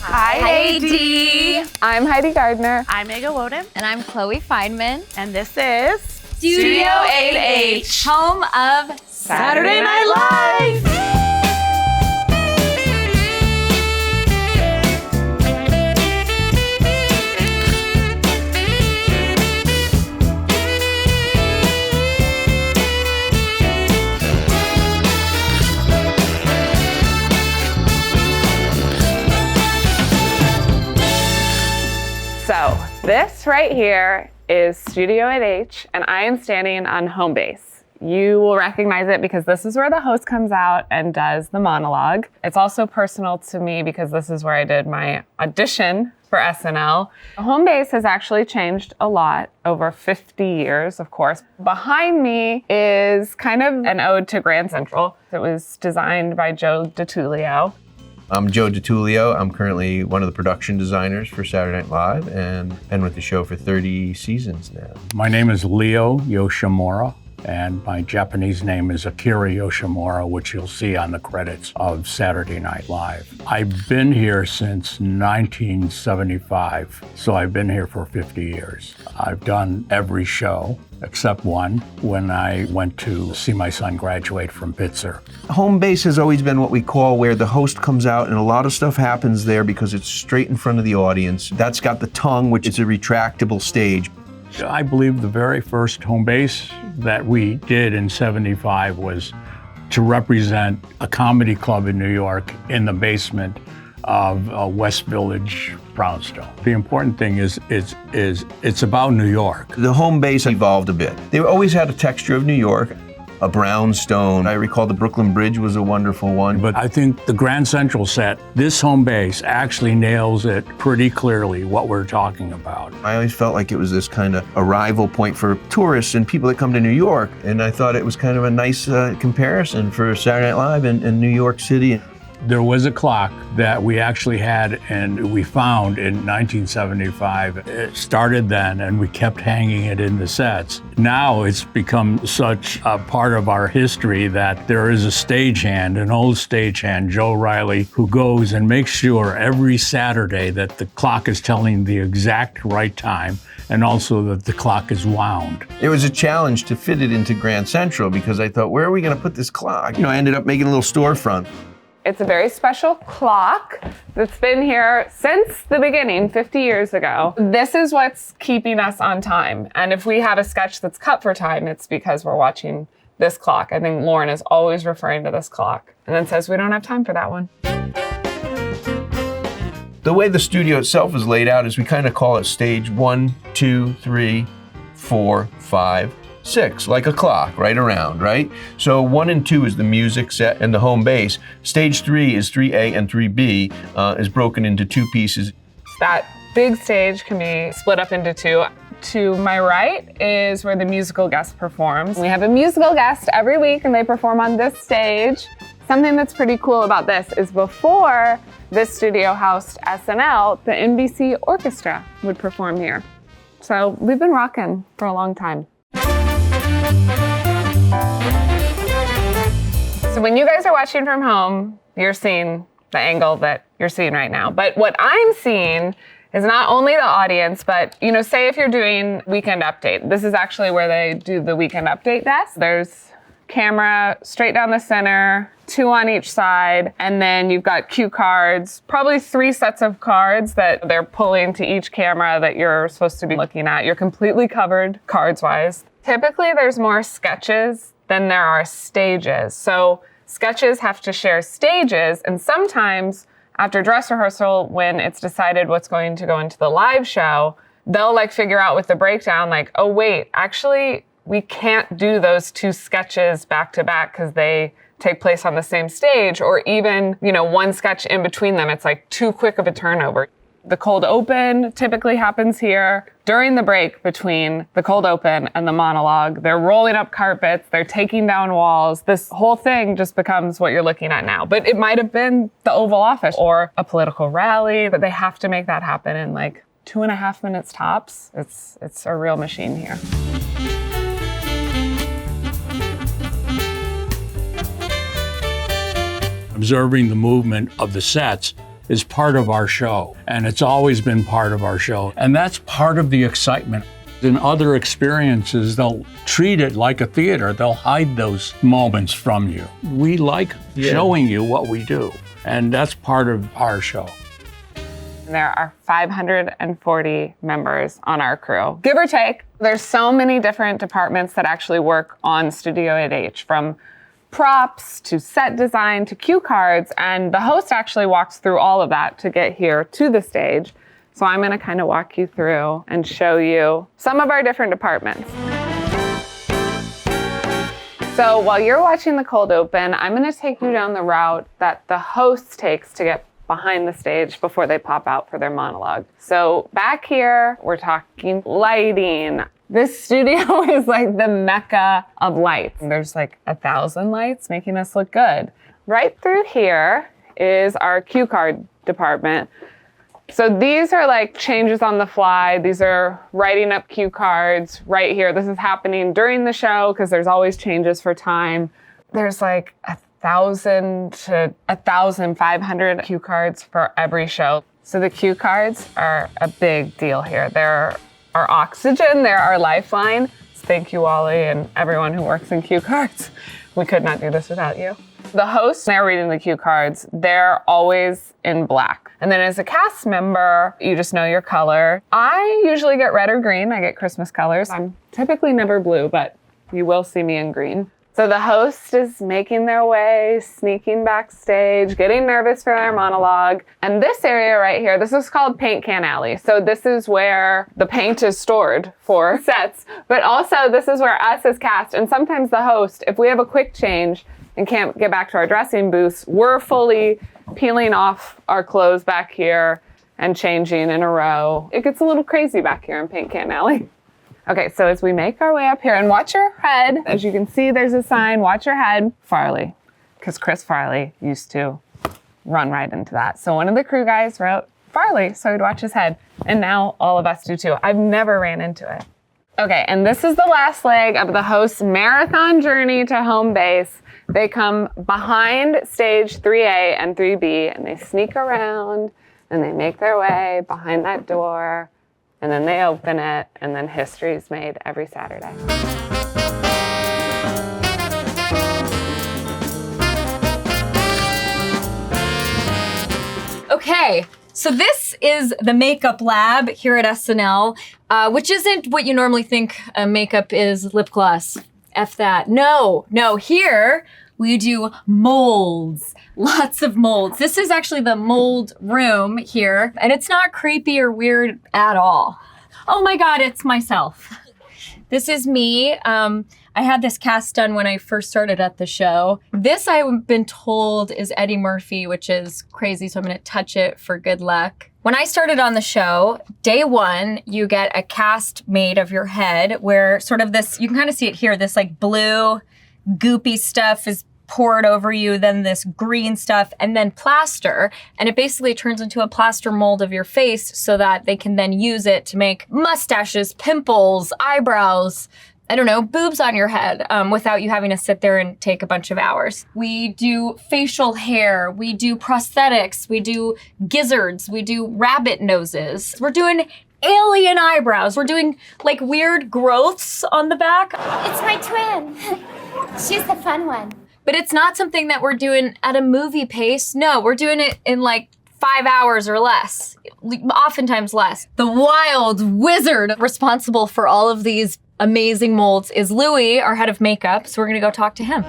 Hi, Heidi. I'm Heidi Gardner. I'm Ego Nwodim. And I'm Chloe Fineman. And this is Studio 8H, home of Saturday Night Live. So this right here is Studio 8H, and I am standing on home base. You will recognize it because this is where the host comes out and does the monologue. It's also personal to me because this is where I did my audition for SNL. Home base has actually changed a lot over 50 years, of course. Behind me is kind of an ode to Grand Central. It was designed by Joe DiTullio. I'm Joe DiTullio. I'm currently one of the production designers for Saturday Night Live and been with the show for 30 seasons now. My name is Leo Yoshimura, and my Japanese name is Akira Yoshimura, which you'll see on the credits of Saturday Night Live. I've been here since 1975, so I've been here for 50 years. I've done every show except one, when I went to see my son graduate from Pitzer. Home base has always been what we call where the host comes out and a lot of stuff happens there because it's straight in front of the audience. That's got the tongue, which is a retractable stage. I believe the very first home base that we did in '75 was to represent a comedy club in New York in the basement of West Village brownstone. The important thing is it's about New York. The home base evolved a bit. They always had a texture of New York, a brownstone. I recall the Brooklyn Bridge was a wonderful one. But I think the Grand Central set, this home base actually nails it pretty clearly what we're talking about. I always felt like it was this kind of arrival point for tourists and people that come to New York. And I thought it was kind of a nice comparison for Saturday Night Live in New York City. There was a clock that we actually had and we found in 1975. It started then and we kept hanging it in the sets. Now it's become such a part of our history that there is a stagehand, an old stagehand, Joe Riley, who goes and makes sure every Saturday that the clock is telling the exact right time and also that the clock is wound. It was a challenge to fit it into Grand Central because I thought, where are we going to put this clock? I ended up making a little storefront. It's a very special clock that's been here since the beginning, 50 years ago. This is what's keeping us on time. And if we have a sketch that's cut for time, it's because we're watching this clock. I think Lauren is always referring to this clock and then says we don't have time for that one. The way the studio itself is laid out is we kind of call it stage 1, 2, 3, 4, 5, 6, like a clock, right around, right? So 1 and 2 is the music set and the home base. Stage 3 is 3A and 3B is broken into 2 pieces. That big stage can be split up into 2. To my right is where the musical guest performs. We have a musical guest every week and they perform on this stage. Something that's pretty cool about this is before this studio housed SNL, the NBC Orchestra would perform here. So we've been rocking for a long time. So when you guys are watching from home, you're seeing the angle that you're seeing right now. But what I'm seeing is not only the audience, but, say if you're doing Weekend Update, this is actually where they do the Weekend Update desk. There's camera straight down the center, 2 on each side, and then you've got cue cards, probably 3 sets of cards that they're pulling to each camera that you're supposed to be looking at. You're completely covered cards-wise. Typically, there's more sketches than there are stages. So sketches have to share stages, and sometimes after dress rehearsal, when it's decided what's going to go into the live show, they'll figure out with the breakdown, oh wait, actually, we can't do those 2 sketches back to back because they take place on the same stage, or even, 1 sketch in between them. It's too quick of a turnover. The cold open typically happens here. During the break between the cold open and the monologue, they're rolling up carpets, they're taking down walls. This whole thing just becomes what you're looking at now. But it might have been the Oval Office or a political rally, but they have to make that happen in 2.5 minutes tops. It's a real machine here. Observing the movement of the sets is part of our show, and it's always been part of our show. And that's part of the excitement. In other experiences, they'll treat it like a theater. They'll hide those moments from you. We like showing you what we do, and that's part of our show. There are 540 members on our crew, give or take. There's so many different departments that actually work on Studio 8H, from props to set design to cue cards, and the host actually walks through all of that to get here to the stage. So I'm gonna kind of walk you through and show you some of our different departments. So while you're watching the cold open, I'm gonna take you down the route that the host takes to get behind the stage before they pop out for their monologue. So back here, we're talking lighting. This studio is like the mecca of lights. There's like 1,000 lights making us look good. Right through here is our cue card department. So these are like changes on the fly. These are writing up cue cards right here. This is happening during the show because there's always changes for time. There's like 1,000 to 1,500 cue cards for every show. So the cue cards are a big deal here. They're our oxygen, they're our lifeline. Thank you, Wally, and everyone who works in cue cards. We could not do this without you. The hosts, they're reading the cue cards, they're always in black. And then as a cast member, you just know your color. I usually get red or green. I get Christmas colors. I'm typically never blue, but you will see me in green. So the host is making their way, sneaking backstage, getting nervous for their monologue. And this area right here, this is called Paint Can Alley. So this is where the paint is stored for sets, but also this is where us as cast, and sometimes the host, if we have a quick change and can't get back to our dressing booths, we're fully peeling off our clothes back here and changing in a row. It gets a little crazy back here in Paint Can Alley. Okay, so as we make our way up here, and watch your head, as you can see, there's a sign, watch your head, Farley, because Chris Farley used to run right into that. So one of the crew guys wrote Farley, so he'd watch his head, and now all of us do too. I've never ran into it. Okay, and this is the last leg of the host's marathon journey to home base. They come behind stage 3A and 3B, and they sneak around, and they make their way behind that door, and then they open it, and then history is made every Saturday. Okay, so this is the makeup lab here at SNL, which isn't what you normally think makeup is, lip gloss. F that. No, here we do molds. Lots of molds. This is actually the mold room here, and it's not creepy or weird at all. Oh my God, it's myself. This is me. I had this cast done when I first started at the show. This, I've been told, is Eddie Murphy, which is crazy, so I'm gonna touch it for good luck. When I started on the show, day one, you get a cast made of your head where sort of this, you can kind of see it here, this like blue goopy stuff is poured over you, then this green stuff, and then plaster. And it basically turns into a plaster mold of your face so that they can then use it to make mustaches, pimples, eyebrows, I don't know, boobs on your head without you having to sit there and take a bunch of hours. We do facial hair, we do prosthetics, we do gizzards, we do rabbit noses. We're doing alien eyebrows. We're doing like weird growths on the back. It's my twin. She's the fun one. But it's not something that we're doing at a movie pace. No, we're doing it in like 5 hours or less, oftentimes less. The wild wizard responsible for all of these amazing molds is Louis, our head of makeup. So we're gonna go talk to him.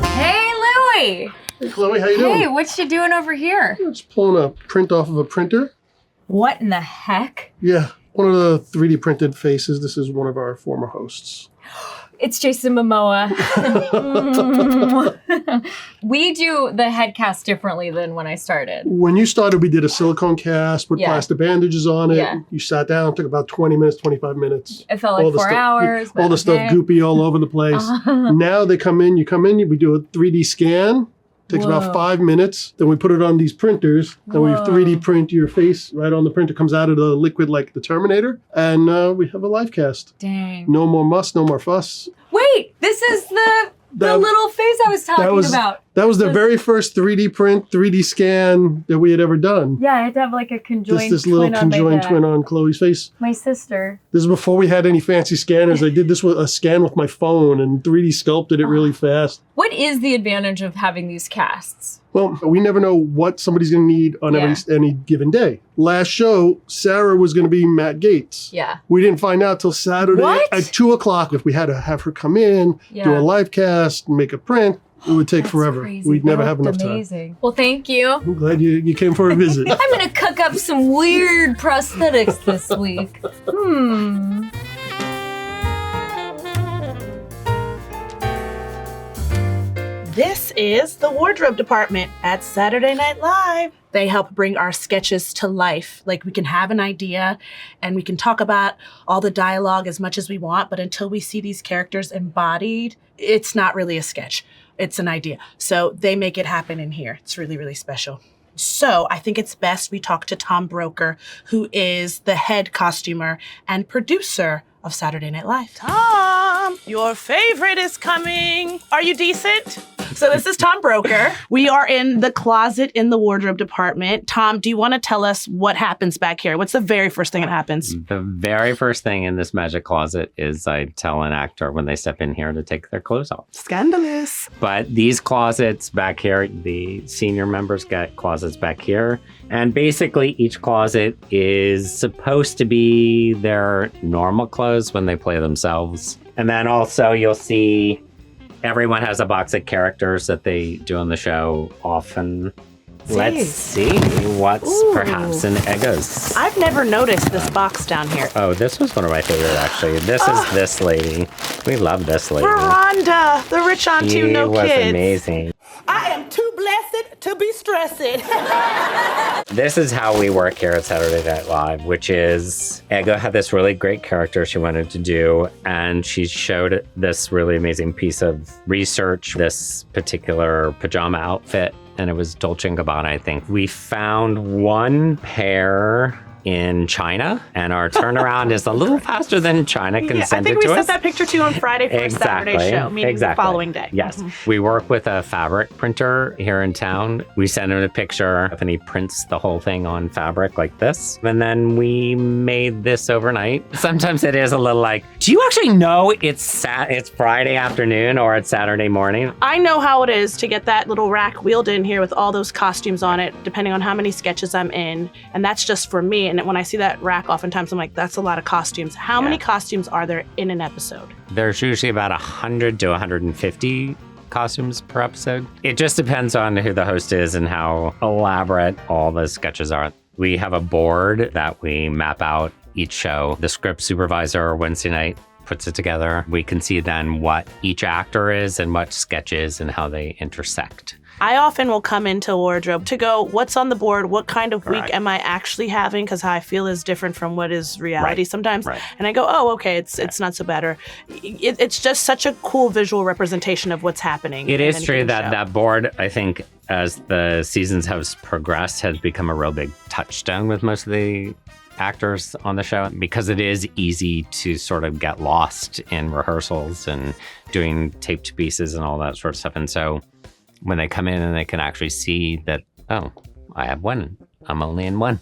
Hey, Louis. Hey, Chloe, how you doing? Hey, what you doing over here? Just pulling a print off of a printer. What in the heck? Yeah, one of the 3D printed faces. This is one of our former hosts. It's Jason Momoa. We do the head cast differently than when I started. When you started, we did a silicone cast, put Yeah. plastic bandages on it. Yeah. You sat down, took about 20 minutes, 25 minutes. It felt like All the 4 stuff- hours. All the stuff goopy all over the place. Now they come in, we do a 3D scan. Takes Whoa. about 5 minutes. Then we put it on these printers. Then we Whoa. 3D print your face right on the printer. Comes out of the liquid like the Terminator. And we have a live cast. Dang. No more muss, no more fuss. Wait, this is the The little face I was talking about. That was the very first 3D print, 3D scan that we had ever done. Yeah, I had to have like a conjoined This little twin on my conjoined back. twin on Chloe's face. My sister. This is before we had any fancy scanners. I did this with a scan with my phone and 3D sculpted it really fast. What is the advantage of having these casts? Well, we never know what somebody's going to need on any given day. Last show, Sarah was going to be Matt Gates. Yeah. We didn't find out till Saturday at 2 o'clock. If we had to have her come in, do a live cast, make a print, it would take forever. Crazy. We'd never have enough Amazing. time. Well, thank you. I'm glad you came for a visit. I'm going to cook up some weird prosthetics this week. This is the wardrobe department at Saturday Night Live. They help bring our sketches to life. Like, we can have an idea and we can talk about all the dialogue as much as we want, but until we see these characters embodied, it's not really a sketch. It's an idea. So they make it happen in here. It's really, really special. So I think it's best we talk to Tom Broker, who is the head costumer and producer of Saturday Night Live. Tom, your favorite is coming. Are you decent? So this is Tom Broker. We are in the closet in the wardrobe department. Tom, do you want to tell us what happens back here? What's the very first thing that happens? The very first thing in this magic closet is I tell an actor when they step in here to take their clothes off. Scandalous. But these closets back here, the senior members get closets back here. And basically each closet is supposed to be their normal clothes when they play themselves. And then also you'll see everyone has a box of characters that they do on the show often. Let's see what's perhaps in Ego's. I've never noticed this box down here. Oh, this was one of my favorite, actually. This is this lady. We love this lady. Veranda, the rich auntie, She no was kids. amazing. I am too blessed to be stressing. This is how we work here at Saturday Night Live, which is Ego had this really great character she wanted to do, and she showed this really amazing piece of research, this particular pajama outfit, and it was Dolce & Gabbana, I think. We found one pair in China, and our turnaround is a little faster than China can send it to us. I think we sent that picture to you on Friday for a Saturday show, meaning the following day. Yes. We work with a fabric printer here in town. We send him a picture and he prints the whole thing on fabric like this. And then we made this overnight. Sometimes it is a little like, do you actually know it's Friday afternoon or it's Saturday morning? I know how it is to get that little rack wheeled in here with all those costumes on it, depending on how many sketches I'm in. And that's just for me. And when I see that rack, oftentimes I'm like, that's a lot of costumes. How many costumes are there in an episode? There's usually about 100 to 150 costumes per episode. It just depends on who the host is and how elaborate all the sketches are. We have a board that we map out each show. The script supervisor Wednesday night puts it together. We can see then what each actor is and what sketches and how they intersect. I often will come into wardrobe to go, what's on the board? What kind of week am I actually having? Because how I feel is different from what is reality sometimes. And I go, oh, okay, it's not so bad. Or it's just such a cool visual representation of what's happening. It is true that that board, I think, as the seasons have progressed, has become a real big touchstone with most of the actors on the show, because it is easy to sort of get lost in rehearsals and doing taped pieces and all that sort of stuff. And so when they come in and they can actually see that, oh, I have one, I'm only in one.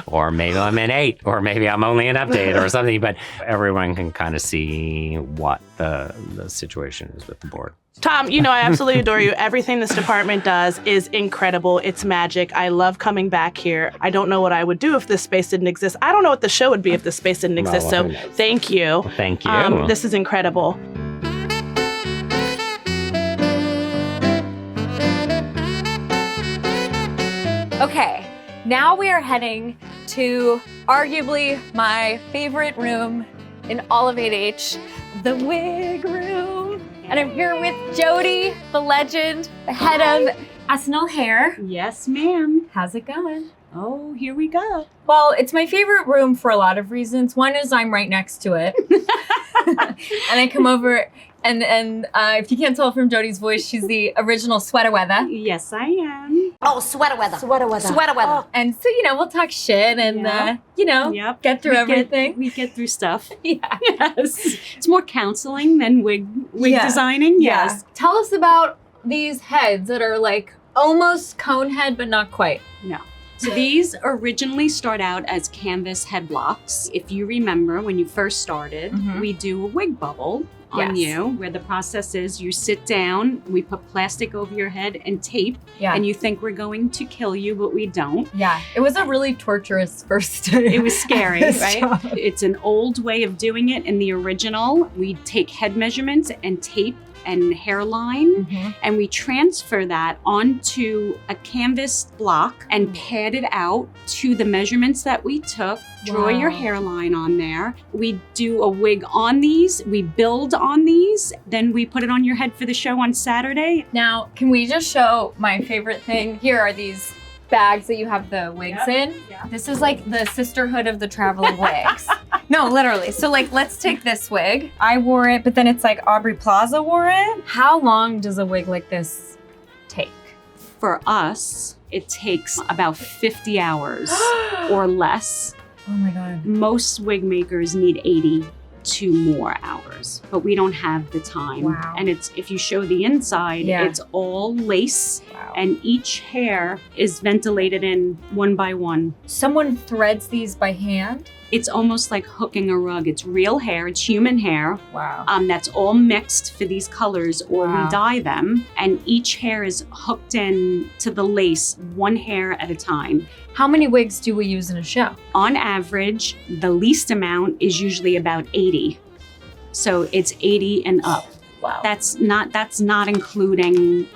Or maybe I'm in 8, or maybe I'm only in update or something, but everyone can kind of see what the situation is with the board. Tom, you know, I absolutely adore you. Everything this department does is incredible. It's magic. I love coming back here. I don't know what I would do if this space didn't exist. I don't know what the show would be if this space didn't exist. So thank you. Thank you. This is incredible. Okay, now we are heading to arguably my favorite room in all of 8H, the wig room. And I'm here with Jody, the legend, the head of SNL Hair. Yes, ma'am. How's it going? Oh, here we go. Well, it's my favorite room for a lot of reasons. One is I'm right next to it. And I come over, and if you can't tell from Jodi's voice, she's the original Sweater Weather. Yes, I am. Oh, sweater weather. Sweater weather. Sweater weather. And so, we'll talk shit and, Yep. get through everything. We get through stuff. Yeah. Yes. It's more counseling than wig designing. Yes. Tell us about these heads that are like almost cone head, but not quite. No. So these originally start out as canvas head blocks. If you remember when you first started, we do a wig bubble on you, where the process is you sit down, we put plastic over your head and tape, and you think we're going to kill you, but we don't. Yeah, it was a really torturous first. It was scary, right? It's an old way of doing it. In the original, we take head measurements and tape and hairline, and we transfer that onto a canvas block and pad it out to the measurements that we took. Draw your hairline on there. We do a wig on these, we build on these, then we put it on your head for the show on Saturday. Now, can we just show my favorite thing? Here are these bags that you have the wigs in. Yeah. This is like the sisterhood of the traveling wigs. No, literally. So like, let's take this wig. I wore it, but then it's like Aubrey Plaza wore it. How long does a wig like this take? For us, it takes about 50 hours or less. Oh my God. Most wig makers need 82 more hours, but we don't have the time. Wow. And if you show the inside, it's all lace, and each hair is ventilated in one by one. Someone threads these by hand? It's almost like hooking a rug. It's real hair, it's human hair. Wow. That's all mixed for these colors, or we dye them. And each hair is hooked in to the lace, one hair at a time. How many wigs do we use in a show? On average, the least amount is usually about 80. So it's 80 and up. Wow. That's not including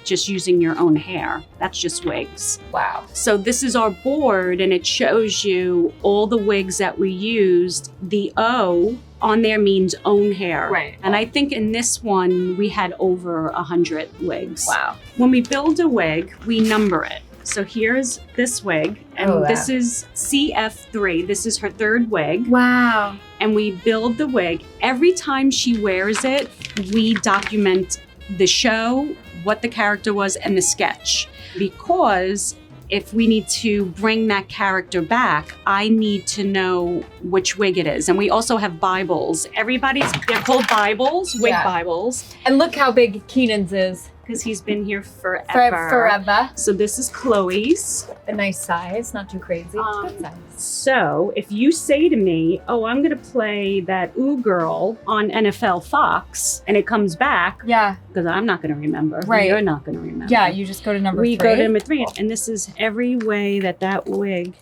just using your own hair. That's just wigs. Wow. So this is our board, and it shows you all the wigs that we used. The O on there means own hair. Right. And I think in this one, we had over 100 wigs. Wow. When we build a wig, we number it. So here's this wig, and this is CF3. This is her third wig. Wow. And we build the wig. Every time she wears it, we document the show, what the character was, and the sketch. Because if we need to bring that character back, I need to know which wig it is. And we also have Bibles. They're called Bibles, wig Bibles. And look how big Keenan's is. Because he's been here forever. Forever. So this is Chloe's. A nice size, not too crazy. It's good size. So if you say to me, oh, I'm going to play that Ooh Girl on NFL Fox, and it comes back. Yeah. Because I'm not going to remember. Right. You're not going to remember. Yeah, you just go to number 3. We go to number 3. And this is every way that wig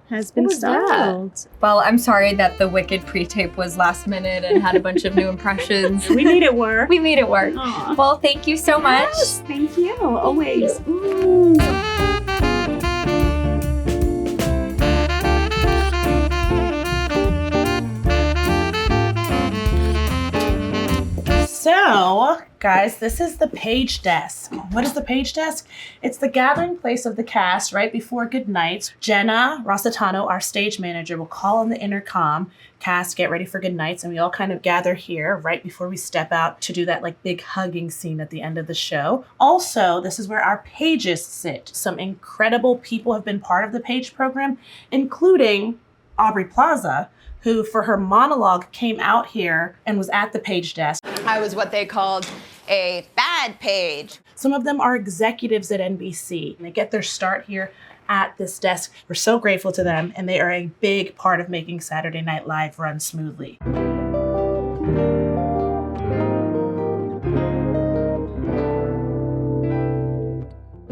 has been styled. Well, I'm sorry that the Wicked pre-tape was last minute and had a bunch of new impressions. We made it work. We made it work. Aww. Well, thank you so much. Yes, thank you. Always. So, guys, this is the Page Desk. What is the Page Desk? It's the gathering place of the cast right before good nights. Jenna Rossitano, our stage manager, will call on the intercom, cast, get ready for good nights, and we all kind of gather here right before we step out to do that like big hugging scene at the end of the show. Also, this is where our pages sit. Some incredible people have been part of the Page program, including Aubrey Plaza, who for her monologue came out here and was at the Page Desk. I was what they called a bad page. Some of them are executives at NBC, and they get their start here at this desk. We're so grateful to them, and they are a big part of making Saturday Night Live run smoothly.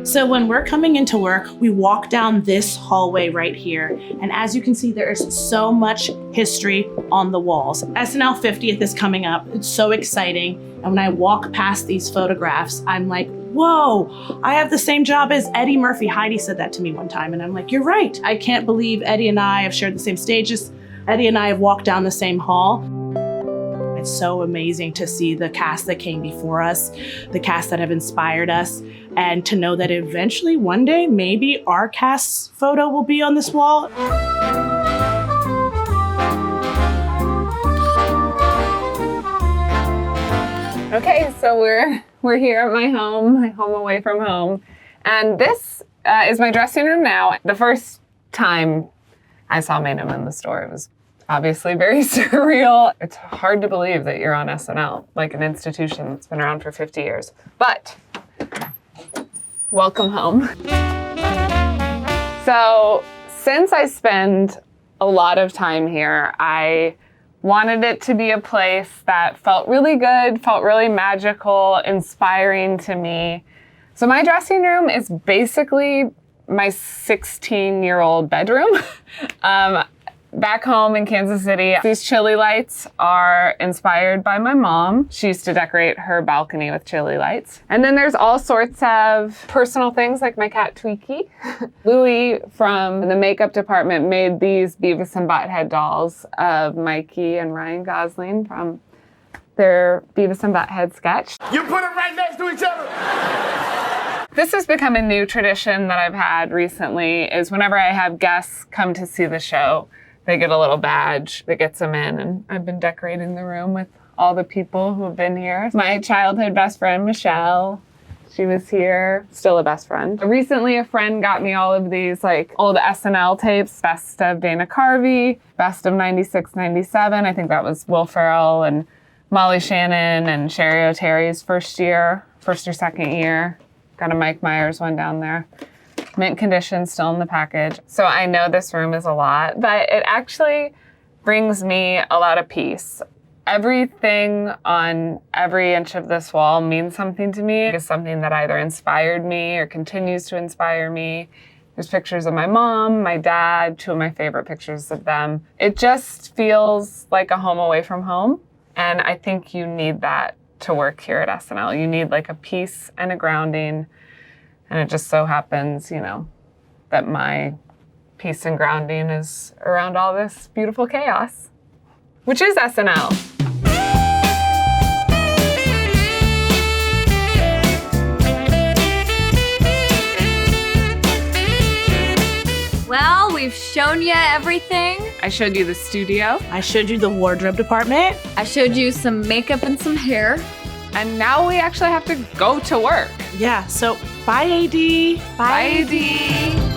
So when we're coming into work, we walk down this hallway right here. And as you can see, there is so much history on the walls. SNL 50th is coming up. It's so exciting. And when I walk past these photographs, I'm like, whoa, I have the same job as Eddie Murphy. Heidi said that to me one time. And I'm like, you're right. I can't believe Eddie and I have shared the same stages. Eddie and I have walked down the same hall. It's so amazing to see the cast that came before us, the cast that have inspired us, and to know that eventually, one day, maybe our cast's photo will be on this wall. Okay, so we're here at my home away from home. And this is my dressing room now. The first time I saw Maynham in the store, it was obviously very surreal. It's hard to believe that you're on SNL, like an institution that's been around for 50 years. But welcome home. So since I spend a lot of time here, I wanted it to be a place that felt really good, felt really magical, inspiring to me. So my dressing room is basically my 16-year-old bedroom. Back home in Kansas City, these chili lights are inspired by my mom. She used to decorate her balcony with chili lights. And then there's all sorts of personal things like my cat Tweaky. Louie from the makeup department made these Beavis and Butthead dolls of Mikey and Ryan Gosling from their Beavis and Butthead sketch. You put them right next to each other. This has become a new tradition that I've had recently, is whenever I have guests come to see the show, they get a little badge that gets them in, and I've been decorating the room with all the people who have been here. My childhood best friend, Michelle, she was here, still a best friend. Recently, a friend got me all of these like old SNL tapes, best of Dana Carvey, best of 96, 97. I think that was Will Ferrell and Molly Shannon and Sherry O'Terry's first or second year. Got a Mike Myers one down there. Mint condition still in the package. So I know this room is a lot, but it actually brings me a lot of peace. Everything on every inch of this wall means something to me. It's something that either inspired me or continues to inspire me. There's pictures of my mom, my dad, two of my favorite pictures of them. It just feels like a home away from home. And I think you need that to work here at SNL. You need like a peace and a grounding. And it just so happens, that my peace and grounding is around all this beautiful chaos, which is SNL. Well, we've shown you everything. I showed you the studio. I showed you the wardrobe department. I showed you some makeup and some hair. And now we actually have to go to work. Yeah, so bye, AD. Bye, AD.